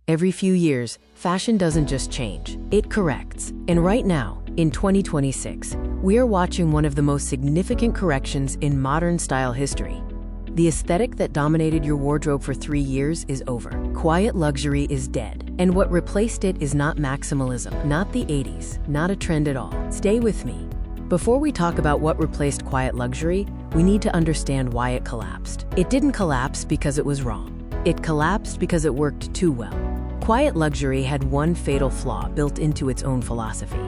Every few years, fashion doesn't just change, it corrects. And right now, in 2026, we are watching one of the most significant corrections in modern style history. The aesthetic that dominated your wardrobe for 3 years is over. Quiet luxury is dead. And what replaced it is not maximalism, not the 80s, not a trend at all. Stay with me. Before we talk about what replaced quiet luxury, we need to understand why it collapsed. It didn't collapse because it was wrong. It collapsed because it worked too well. Quiet luxury had one fatal flaw built into its own philosophy.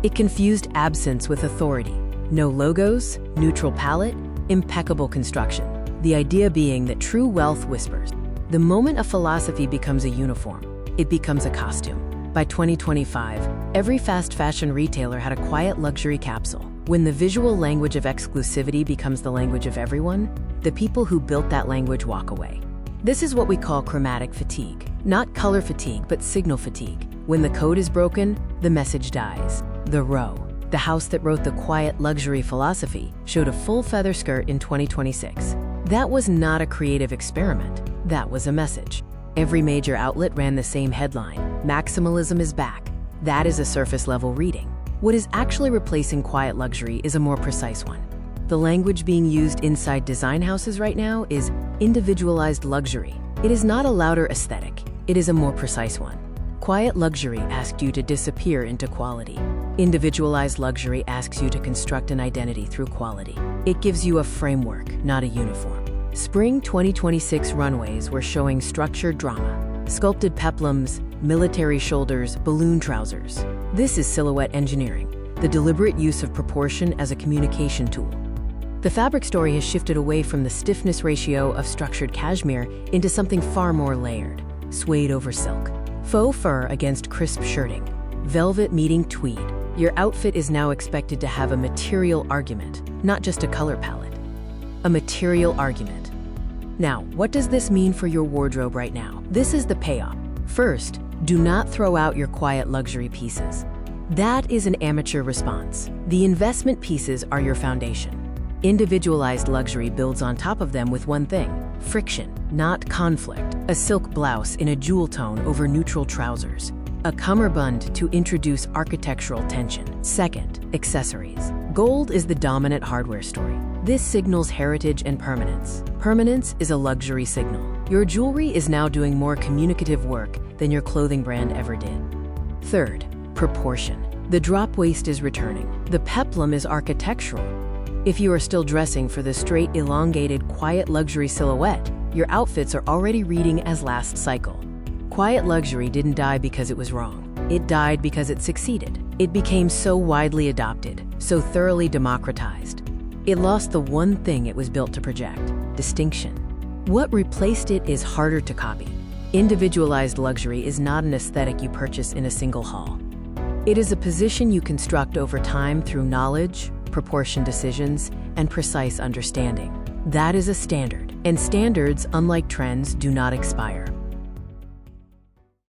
It confused absence with authority. No logos, neutral palette, impeccable construction. The idea being that true wealth whispers. The moment a philosophy becomes a uniform, it becomes a costume. By 2025, every fast fashion retailer had a quiet luxury capsule. When the visual language of exclusivity becomes the language of everyone, the people who built that language walk away. This is what we call chromatic fatigue. Not color fatigue, but signal fatigue. When the code is broken, the message dies. The Row, the house that wrote the quiet luxury philosophy, showed a full feather skirt in 2026. That was not a creative experiment. That was a message. Every major outlet ran the same headline: maximalism is back. That is a surface level reading. What is actually replacing quiet luxury is a more precise one. The language being used inside design houses right now is individualized luxury. It is not a louder aesthetic, it is a more precise one. Quiet luxury asked you to disappear into quality. Individualized luxury asks you to construct an identity through quality. It gives you a framework, not a uniform. Spring 2026 runways were showing structured drama. Sculpted peplums, military shoulders, balloon trousers. This is silhouette engineering, the deliberate use of proportion as a communication tool. The fabric story has shifted away from the stiffness ratio of structured cashmere into something far more layered: suede over silk, faux fur against crisp shirting, velvet meeting tweed. Your outfit is now expected to have a material argument, not just a color palette. A material argument. Now, what does this mean for your wardrobe right now? This is the payoff. First, do not throw out your quiet luxury pieces. That is an amateur response. The investment pieces are your foundation. Individualized luxury builds on top of them with one thing: friction, not conflict. A silk blouse in a jewel tone over neutral trousers. A cummerbund to introduce architectural tension. Second, accessories. Gold is the dominant hardware story. This signals heritage and permanence. Permanence is a luxury signal. Your jewelry is now doing more communicative work than your clothing brand ever did. Third, proportion. The drop waist is returning. The peplum is architectural. If you are still dressing for the straight, elongated, quiet luxury silhouette, your outfits are already reading as last cycle. Quiet luxury didn't die because it was wrong. It died because it succeeded. It became so widely adopted, so thoroughly democratized. It lost the one thing it was built to project: distinction. What replaced it is harder to copy. Individualized luxury is not an aesthetic you purchase in a single haul. It is a position you construct over time through knowledge, proportion decisions, and precise understanding. That is a standard, and standards, unlike trends, do not expire.